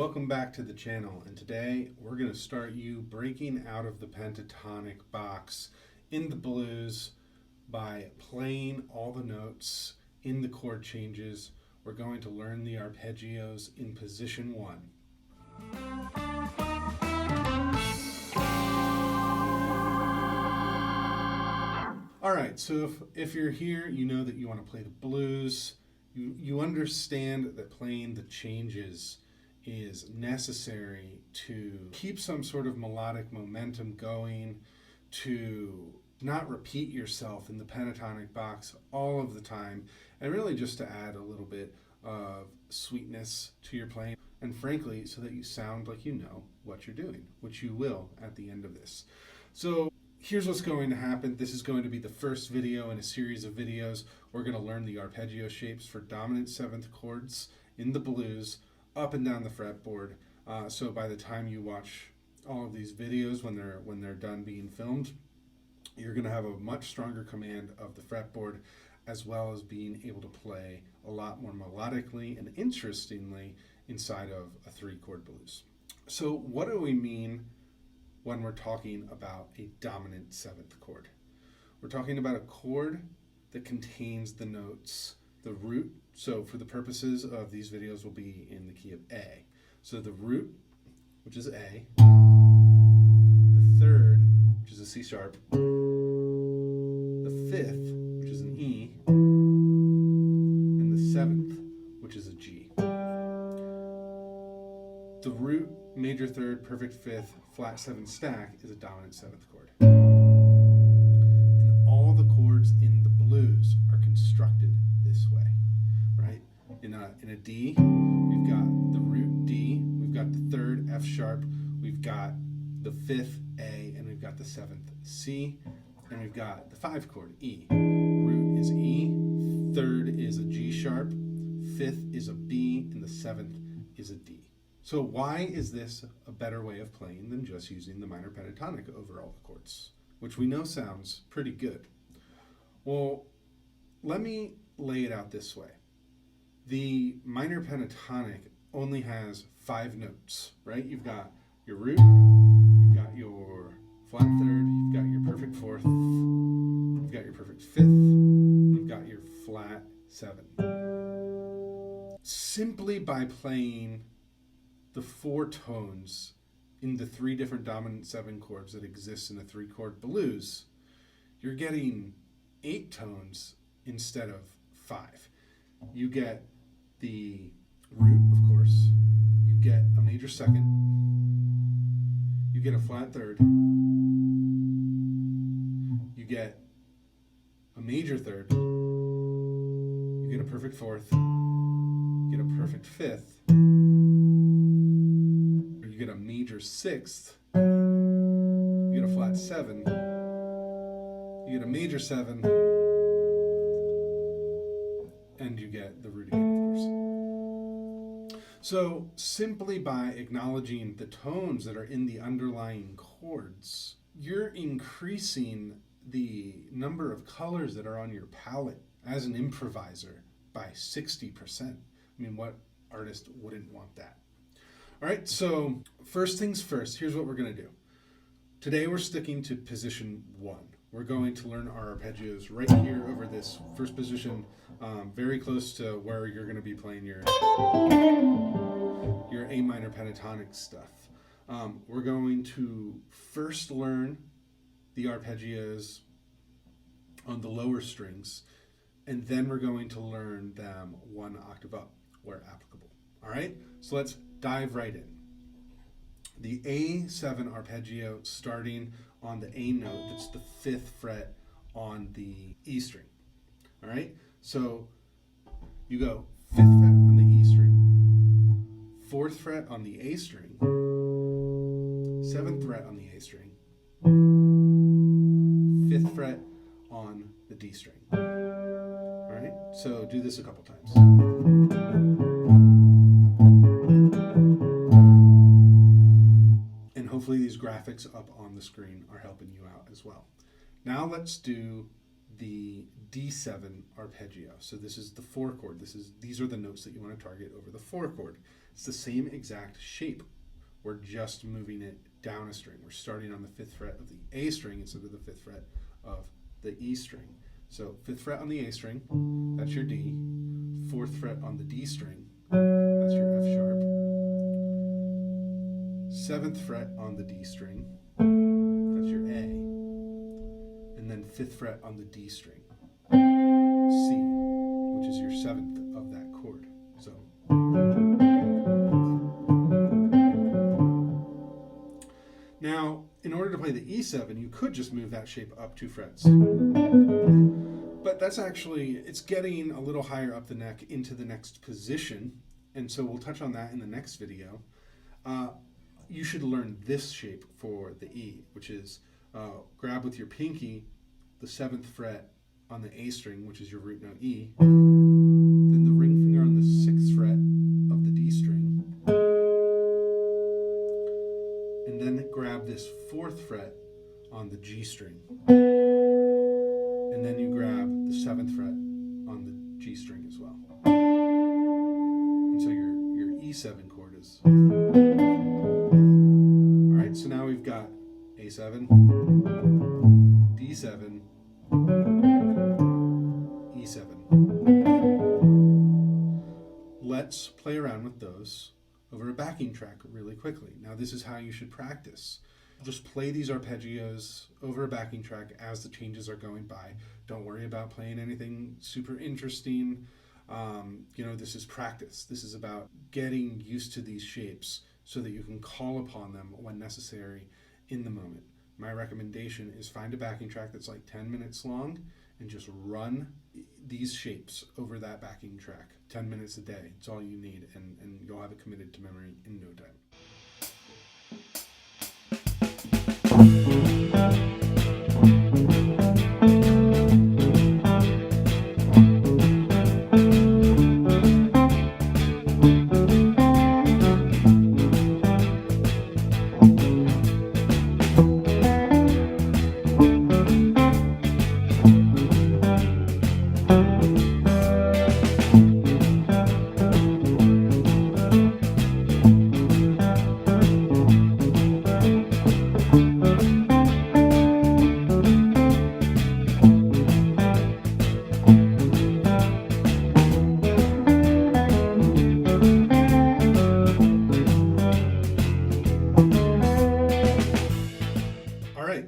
Welcome back to the channel, and today we're going to start you breaking out of the pentatonic box in the blues by playing all the notes in the chord changes. We're going to learn the arpeggios in position 1. Alright, so if you're here, you know that you want to play the blues. You understand that playing the changes is necessary to keep some sort of melodic momentum going, to not repeat yourself in the pentatonic box all of the time, and really just to add a little bit of sweetness to your playing, and frankly, so that you sound like you know what you're doing, which you will at the end of this. So here's what's going to happen. This is going to be the first video in a series of videos. We're going to learn the arpeggio shapes for dominant 7th chords in the blues, up and down the fretboard. So by the time you watch all of these videos, when they're done being filmed, you're going to have a much stronger command of the fretboard, as well as being able to play a lot more melodically and interestingly inside of a 3-chord blues. So what do we mean when we're talking about a dominant 7th chord? We're talking about a chord that contains the notes, the root. So for the purposes of these videos, will be in the key of A. So the root, which is A, the 3rd, which is a C sharp, the 5th, which is an E, and the 7th, which is a G. The root, major 3rd, perfect 5th, flat 7 stack is a dominant 7th chord. And all the chords in the blues are constructed this way, right? In a D, we've got the root D, we've got the 3rd F sharp, we've got the 5th A, and we've got the 7th C, and we've got the 5 chord E. Root is E, 3rd is a G sharp, 5th is a B, and the 7th is a D. So why is this a better way of playing than just using the minor pentatonic over all the chords, which we know sounds pretty good? Well, let me lay it out this way. The minor pentatonic only has 5 notes, right? You've got your root, you've got your flat 3rd, you've got your perfect 4th, you've got your perfect 5th, you've got your flat 7. Simply by playing the 4 tones in the 3 different dominant 7 chords that exist in a 3-chord blues, you're getting 8 tones instead of 5. You get the root, of course, you get a major 2nd, you get a flat 3rd, you get a major 3rd, you get a perfect 4th, you get a perfect 5th, you get a major 6th, you get a flat 7, you get a major 7, and you get the root again, of course. So simply by acknowledging the tones that are in the underlying chords, you're increasing the number of colors that are on your palette as an improviser by 60%. I mean, what artist wouldn't want that? All right, so first things first, here's what we're going to do. Today we're sticking to position 1. We're going to learn our arpeggios right here over this first position, very close to where you're going to be playing your A minor pentatonic stuff. We're going to first learn the arpeggios on the lower strings, and then we're going to learn them 1 octave up where applicable. All right, so let's dive right in. The A7 arpeggio starting on the A note, that's the 5th fret on the E string. All right, so you go 5th fret on the E string, 4th fret on the A string, 7th fret on the A string, 5th fret on the D string. All right, so do this a couple times. Hopefully these graphics up on the screen are helping you out as well. Now let's do the D7 arpeggio. So this is the 4 chord. These are the notes that you want to target over the 4 chord. It's the same exact shape. We're just moving it down a string. We're starting on the 5th fret of the A string instead of the 5th fret of the E string. So 5th fret on the A string, that's your D. 4th fret on the D string, that's your F sharp. 7th fret on the D string, that's your A. And then 5th fret on the D string, C, which is your 7th of that chord. So now, in order to play the E7, you could just move that shape up 2 frets. But that's actually, it's getting a little higher up the neck into the next position, and so we'll touch on that in the next video. You should learn this shape for the E, which is grab with your pinky the 7th fret on the A string, which is your root note E, then the ring finger on the 6th fret of the D string, and then grab this 4th fret on the G string. And then you grab the 7th fret on the G string as well. And so your E7 chord is. Alright, so now we've got A7, D7, E7. Let's play around with those over a backing track really quickly. Now this is how you should practice. Just play these arpeggios over a backing track as the changes are going by. Don't worry about playing anything super interesting. This is practice. This is about getting used to these shapes so that you can call upon them when necessary in the moment. My recommendation is find a backing track that's like 10 minutes long and just run these shapes over that backing track 10 minutes a day. It's all you need, and you'll have it committed to memory in no time.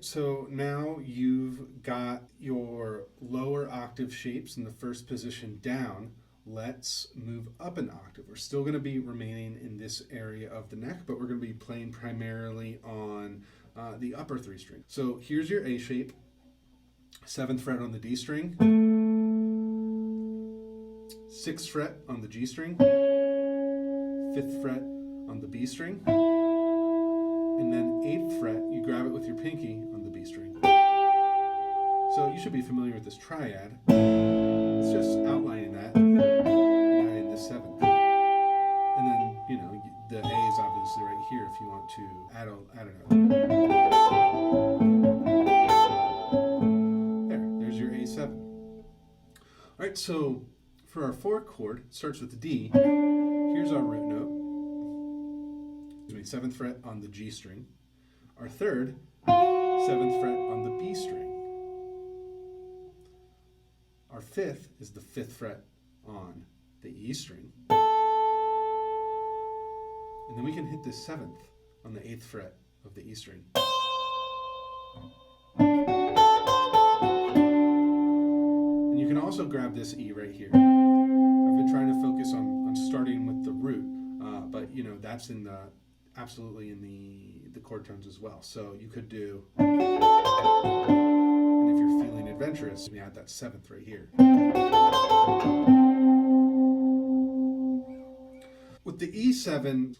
So now you've got your lower octave shapes in the first position down. Let's move up an octave. We're still going to be remaining in this area of the neck, but we're going to be playing primarily on the upper 3 strings. So here's your A shape, 7th fret on the D string, 6th fret on the G string, 5th fret on the B string, and then 8th fret, you grab it with your pinky on the B string. So you should be familiar with this triad. It's just outlining that and adding this 7th. And then, the A is obviously right here if you want to add a note. There's your A7. All right, so for our 4th chord, it starts with the D. Here's our root note. 7th fret on the G string. Our 3rd, 7th fret on the B string. Our 5th is the 5th fret on the E string. And then we can hit the 7th on the 8th fret of the E string. And you can also grab this E right here. I've been trying to focus on starting with the root, but that's absolutely in the chord tones as well. So you could do, and if you're feeling adventurous, you add that 7th right here. With the E7,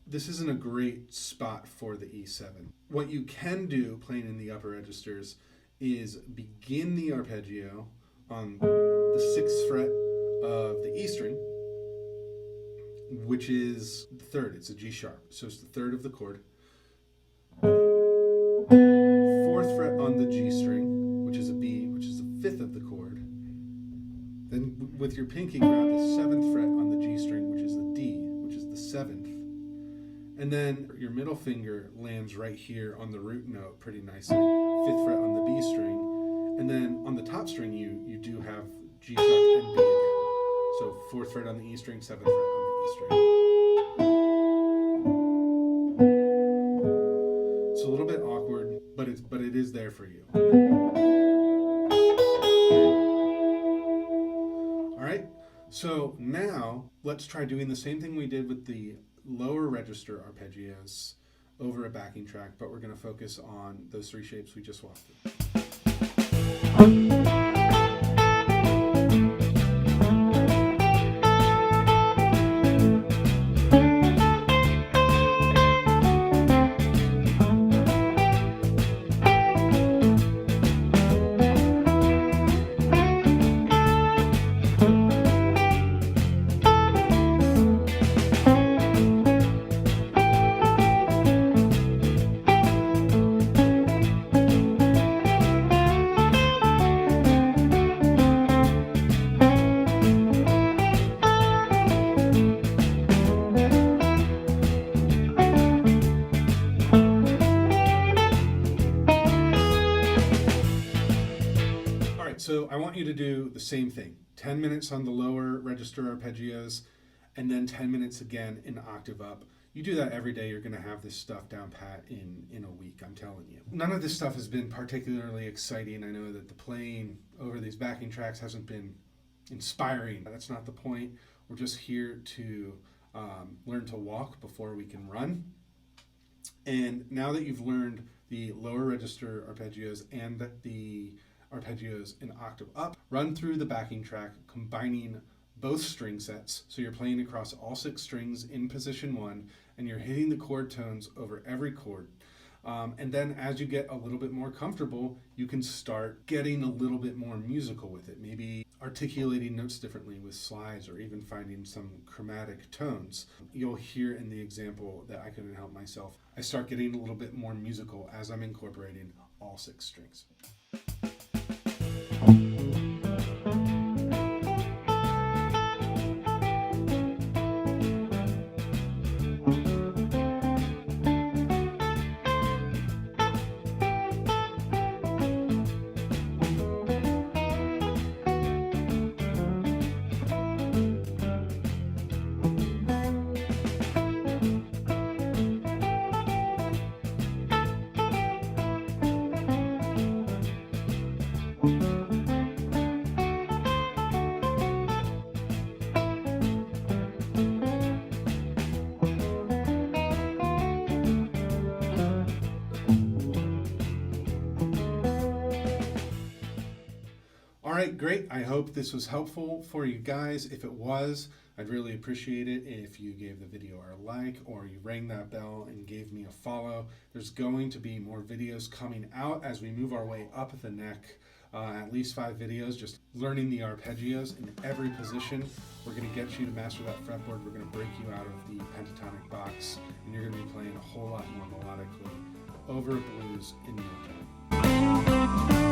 this isn't a great spot for the E7. What you can do playing in the upper registers is begin the arpeggio on the 6th fret of the E string, which is the 3rd. It's a G sharp, so it's the 3rd of the chord. 4th fret on the G string, which is a B, which is the 5th of the chord. Then with your pinky, grab the 7th fret on the G string, which is the D, which is the 7th. And then your middle finger lands right here on the root note pretty nicely. 5th fret on the B string. And then on the top string, you do have G sharp and B again. So 4th fret on the E string, 7th fret on the E string. It's a little bit awkward, but it is there for you. All right, so now let's try doing the same thing we did with the lower register arpeggios over a backing track, but we're going to focus on those 3 shapes we just walked through. So I want you to do the same thing. 10 minutes on the lower register arpeggios, and then 10 minutes again in octave up. You do that every day, you're going to have this stuff down pat in a week, I'm telling you. None of this stuff has been particularly exciting. I know that the playing over these backing tracks hasn't been inspiring. That's not the point. We're just here to learn to walk before we can run. And now that you've learned the lower register arpeggios and the arpeggios in octave up, run through the backing track combining both string sets, so you're playing across all 6 strings in position 1 and you're hitting the chord tones over every chord. And then as you get a little bit more comfortable, you can start getting a little bit more musical with it, maybe articulating notes differently with slides or even finding some chromatic tones. You'll hear in the example that I couldn't help myself, I start getting a little bit more musical as I'm incorporating all 6 strings. All right, great. I hope this was helpful for you guys. If it was, I'd really appreciate it if you gave the video a like or you rang that bell and gave me a follow. There's going to be more videos coming out as we move our way up the neck. At least 5 videos, just learning the arpeggios in every position. We're going to get you to master that fretboard. We're going to break you out of the pentatonic box, and you're going to be playing a whole lot more melodically over blues in no time.